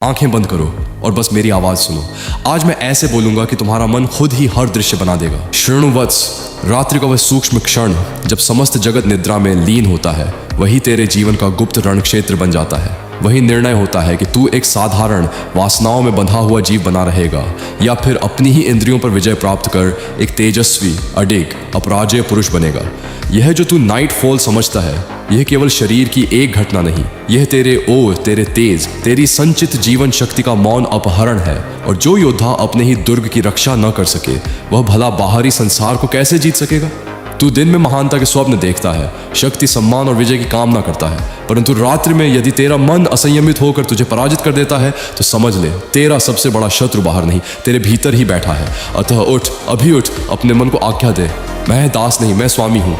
आंखें बंद करो और बस मेरी आवाज सुनो। आज मैं ऐसे बोलूंगा कि तुम्हारा मन खुद ही हर दृश्य बना देगा। शृणुवत्स, रात्रि का वह सूक्ष्म क्षण जब समस्त जगत निद्रा में लीन होता है, वही तेरे जीवन का गुप्त रण क्षेत्र बन जाता है। वही निर्णय होता है कि तू एक साधारण वासनाओं में बंधा हुआ जीव बना रहेगा या फिर अपनी ही इंद्रियों पर विजय प्राप्त कर एक तेजस्वी, अडिग, अपराजेय पुरुष बनेगा। यह जो तू नाइट फॉल समझता है, यह केवल शरीर की एक घटना नहीं, यह तेरे ओज, तेरे तेज, तेरी संचित जीवन शक्ति का मौन अपहरण है। और जो योद्धा अपने ही दुर्ग की रक्षा न कर सके, वह भला बाहरी संसार को कैसे जीत सकेगा? तू दिन में महानता के स्वप्न देखता है, शक्ति, सम्मान और विजय की कामना करता है, परंतु रात्रि में यदि तेरा मन असंयमित होकर तुझे पराजित कर देता है, तो समझ ले तेरा सबसे बड़ा शत्रु बाहर नहीं, तेरे भीतर ही बैठा है। अतः उठ, अभी उठ, अपने मन को आज्ञा दे, मैं दास नहीं, मैं स्वामी हूँ।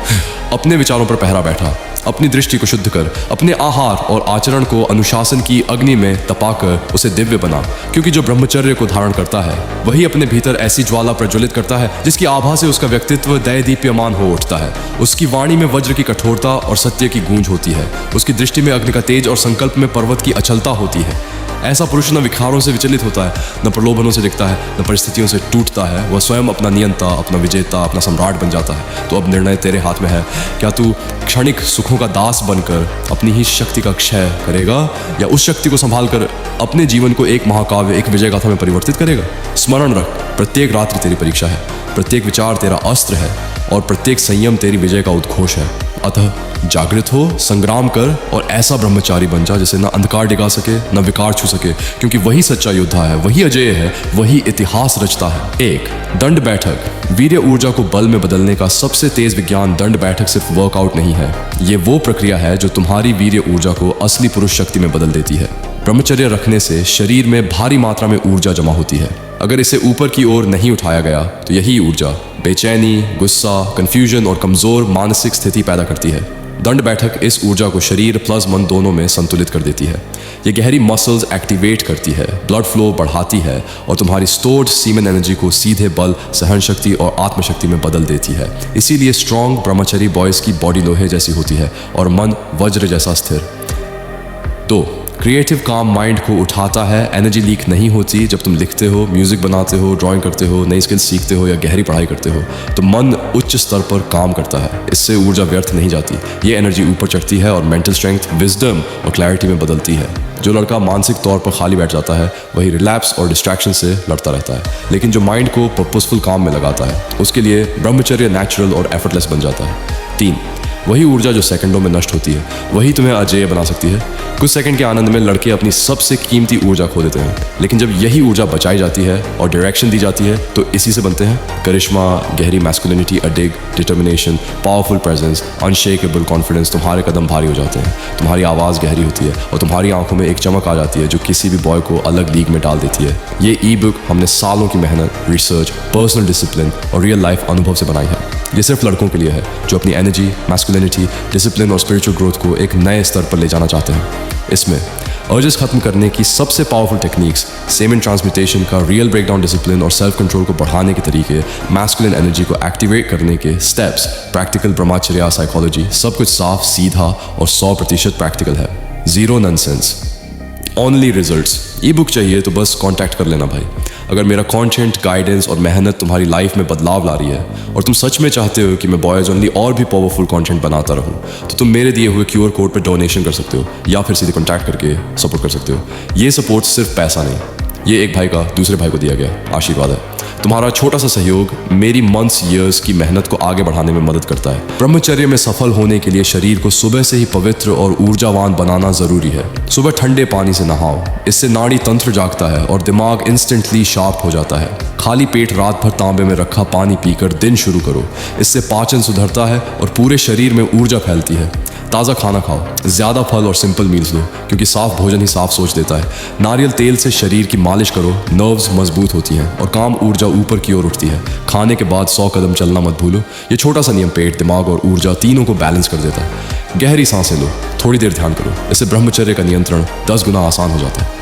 अपने विचारों पर पहरा बैठा, अपनी दृष्टि को शुद्ध कर, अपने आहार और आचरण को अनुशासन की अग्नि में तपाकर उसे दिव्य बना, क्योंकि जो ब्रह्मचर्य को धारण करता है, वही अपने भीतर ऐसी ज्वाला प्रज्वलित करता है जिसकी आभा से उसका व्यक्तित्व दैदीप्यमान हो उठता है। उसकी वाणी में वज्र की कठोरता और सत्य की गूंज होती है, उसकी दृष्टि में अग्नि का तेज और संकल्प में पर्वत की अचलता होती है। ऐसा पुरुष न विखारों से विचलित होता है, न प्रलोभनों से दिखता है, न परिस्थितियों से टूटता है। वह स्वयं अपना नियंता, अपना विजेता, अपना सम्राट बन जाता है। तो अब निर्णय तेरे हाथ में है। क्या तू क्षणिक सुखों का दास बनकर अपनी ही शक्ति का क्षय करेगा, या उस शक्ति को संभाल कर अपने जीवन को एक महाकाव्य, एक विजय गाथा में परिवर्तित करेगा? स्मरण रख, प्रत्येक रात्रि तेरी परीक्षा है, प्रत्येक विचार तेरा अस्त्र है और प्रत्येक संयम तेरी विजय का उद्घोष है। अतः जागृत हो, संग्राम कर और ऐसा ब्रह्मचारी बन जा जिसे न अंधकार डिगा सके, न विकार छू सके, क्योंकि वही सच्चा योद्धा है, वही अजय है, वही इतिहास रचता है। 1. दंड बैठक। वीर्य ऊर्जा को बल में बदलने का सबसे तेज विज्ञान दंड बैठक सिर्फ वर्कआउट नहीं है, ये वो प्रक्रिया है जो तुम्हारी वीर्य ऊर्जा को असली पुरुष शक्ति में बदल देती है। ब्रह्मचर्य रखने से शरीर में भारी मात्रा में ऊर्जा जमा होती है। अगर इसे ऊपर की ओर नहीं उठाया गया तो यही ऊर्जा बेचैनी, गुस्सा, कंफ्यूजन और कमजोर मानसिक स्थिति पैदा करती है। दंड बैठक इस ऊर्जा को शरीर प्लस मन दोनों में संतुलित कर देती है। ये गहरी मसल्स एक्टिवेट करती है, ब्लड फ्लो बढ़ाती है और तुम्हारी स्टोर्ड सीमेन एनर्जी को सीधे बल, सहन शक्ति और आत्मशक्ति में बदल देती है। इसीलिए स्ट्रॉन्ग ब्रह्मचरी बॉयज की बॉडी लोहे जैसी होती है और मन वज्र जैसा स्थिर। 2. क्रिएटिव काम माइंड को उठाता है। एनर्जी लीक नहीं होती जब तुम लिखते हो, म्यूजिक बनाते हो, ड्राइंग करते हो, नई स्किल्स सीखते हो या गहरी पढ़ाई करते हो, तो मन उच्च स्तर पर काम करता है। इससे ऊर्जा व्यर्थ नहीं जाती, ये एनर्जी ऊपर चढ़ती है और मेंटल स्ट्रेंथ, विजडम और क्लैरिटी में बदलती है। जो लड़का मानसिक तौर पर खाली बैठ जाता है, वही रिलैप्स और डिस्ट्रैक्शन से लड़ता रहता है, लेकिन जो माइंड को पर्पसफुल काम में लगाता है, उसके लिए ब्रह्मचर्य नेचुरल और एफर्टलेस बन जाता है। 3. वही ऊर्जा जो सेकंडों में नष्ट होती है, वही तुम्हें अजेय बना सकती है। कुछ सेकंड के आनंद में लड़के अपनी सबसे कीमती ऊर्जा खो देते हैं, लेकिन जब यही ऊर्जा बचाई जाती है और डायरेक्शन दी जाती है, तो इसी से बनते हैं करिश्मा, गहरी मैस्कुलिनिटी, अडिग, determination, powerful presence, unshakeable confidence. तुम्हारे कदम भारी हो जाते हैं, तुम्हारी आवाज़ गहरी होती है और तुम्हारी आंखों में एक चमक आ जाती है जो किसी भी बॉय को अलग लीग में डाल देती है। ये ई बुक हमने सालों की मेहनत, रिसर्च, पर्सनल डिसिप्लिन और रियल लाइफ अनुभव से बनाई है। ये सिर्फ लड़कों के लिए है जो अपनी एनर्जी, मैस्कुलिनिटी, डिसिप्लिन और स्पिरिचुअल ग्रोथ को एक नए स्तर पर ले जाना चाहते हैं। इसमें अर्जेस खत्म करने की सबसे पावरफुल टेक्निक्स, सेमेन ट्रांसम्यूटेशन का रियल ब्रेकडाउन डिसिप्लिन और सेल्फ कंट्रोल को बढ़ाने के तरीके, मैस्कुलिन एनर्जी को एक्टिवेट करने के स्टेप्स, प्रैक्टिकल ब्रह्मचर्या साइकोलॉजी, सब कुछ साफ, सीधा और 100% प्रैक्टिकल है। Zero nonsense, only results. ई बुक चाहिए तो बस कांटेक्ट कर लेना भाई। अगर मेरा कंटेंट, गाइडेंस और मेहनत तुम्हारी लाइफ में बदलाव ला रही है और तुम सच में चाहते हो कि मैं बॉयज ओनली और भी पावरफुल कंटेंट बनाता रहूं, तो तुम मेरे दिए हुए QR कोड पर डोनेशन कर सकते हो या फिर सीधे कॉन्टैक्ट करके सपोर्ट कर सकते हो। ये सपोर्ट सिर्फ पैसा नहीं, ये एक भाई का दूसरे भाई को दिया गया आशीर्वाद है। तुम्हारा छोटा सा सहयोग मेरी मंथ्स, ईयर्स की मेहनत को आगे बढ़ाने में मदद करता है। ब्रह्मचर्य में सफल होने के लिए शरीर को सुबह से ही पवित्र और ऊर्जावान बनाना जरूरी है। सुबह ठंडे पानी से नहाओ, इससे नाड़ी तंत्र जागता है और दिमाग इंस्टेंटली शार्प हो जाता है। खाली पेट रात भर तांबे में रखा पानी पीकर दिन शुरू करो, इससे पाचन सुधरता है और पूरे शरीर में ऊर्जा फैलती है। ताज़ा खाना खाओ, ज़्यादा फल और सिंपल मील्स लो, क्योंकि साफ भोजन ही साफ सोच देता है। नारियल तेल से शरीर की मालिश करो, नर्व्स मजबूत होती हैं और काम ऊर्जा ऊपर की ओर उठती है। खाने के बाद 100 कदम चलना मत भूलो। ये छोटा सा नियम पेट, दिमाग और ऊर्जा तीनों को बैलेंस कर देता है। गहरी सांसें लो, थोड़ी देर ध्यान करो, इससे ब्रह्मचर्य का नियंत्रण 10 गुना आसान हो जाता है।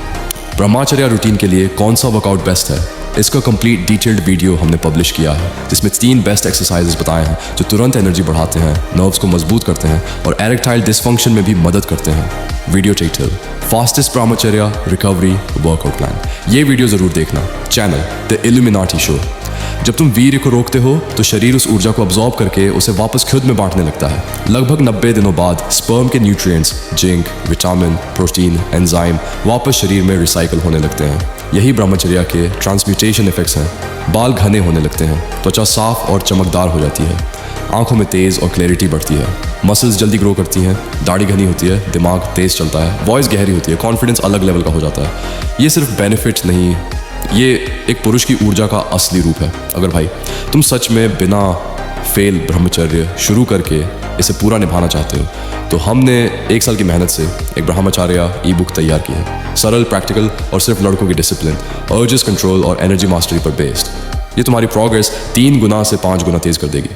ब्रह्मचर्य रूटीन के लिए कौन सा वर्कआउट बेस्ट है, इसका कंप्लीट डिटेल्ड वीडियो हमने पब्लिश किया है, जिसमें 3 बेस्ट एक्सरसाइजेस बताए हैं जो तुरंत एनर्जी बढ़ाते हैं, नर्व्स को मजबूत करते हैं और एरेक्टाइल डिसफंक्शन में भी मदद करते हैं। वीडियो टाइटल फास्टेस्ट ब्रह्मचर्य रिकवरी वर्कआउट प्लान। ये वीडियो जरूर देखना। Channel the illuminati show. जब तुम वीर्य को रोकते हो तो शरीर उस ऊर्जा को अब्जॉर्ब करके उसे वापस खुद में बांटने लगता है। लगभग 90 दिनों बाद स्पर्म के nutrients zinc, vitamin, protein, enzyme वापस शरीर में रिसाइकल होने लगते हैं। यही ब्रह्मचर्य के ट्रांसम्यूटेशन इफेक्ट्स हैं। बाल घने होने लगते हैं, त्वचा साफ और चमकदार हो जाती है, आंखों में तेज और क्लैरिटी बढ़ती है, मसल्स जल्दी ग्रो करती हैं, दाढ़ी घनी होती है, दिमाग तेज चलता है, वॉइस गहरी होती है, कॉन्फिडेंस अलग लेवल का हो जाता है। ये सिर्फ बेनिफिट नहीं, ये एक पुरुष की ऊर्जा का असली रूप है। अगर भाई तुम सच में बिना फेल ब्रह्मचर्य शुरू करके इसे पूरा निभाना चाहते हो तो हमने 1 साल की मेहनत से एक ब्रह्मचर्य ई बुक तैयार की है। सरल, प्रैक्टिकल और सिर्फ लड़कों की डिसिप्लिन, अर्जेस कंट्रोल और एनर्जी मास्टरी पर बेस्ड। ये तुम्हारी प्रोग्रेस 3 गुना से 5 गुना तेज कर देगी।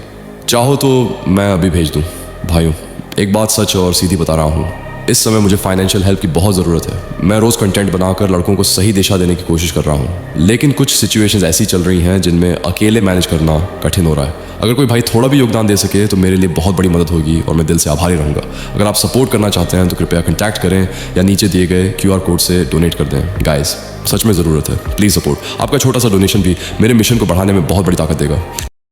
चाहो तो मैं अभी भेज दूँ। भाइयों, एक बात सच और सीधी बता रहा हूँ, इस समय मुझे फाइनेंशियल हेल्प की बहुत ज़रूरत है। मैं रोज़ कंटेंट बनाकर लड़कों को सही दिशा देने की कोशिश कर रहा हूँ, लेकिन कुछ सिचुएशंस ऐसी चल रही हैं जिनमें अकेले मैनेज करना कठिन हो रहा है। अगर कोई भाई थोड़ा भी योगदान दे सके तो मेरे लिए बहुत बड़ी मदद होगी और मैं दिल से आभारी रहूँगा। अगर आप सपोर्ट करना चाहते हैं तो कृपया कॉन्टैक्ट करें या नीचे दिए गए QR कोड से डोनेट कर दें। गाइस, सच में ज़रूरत है, प्लीज़ सपोर्ट। आपका छोटा सा डोनेशन भी मेरे मिशन को बढ़ाने में बहुत बड़ी ताकत देगा।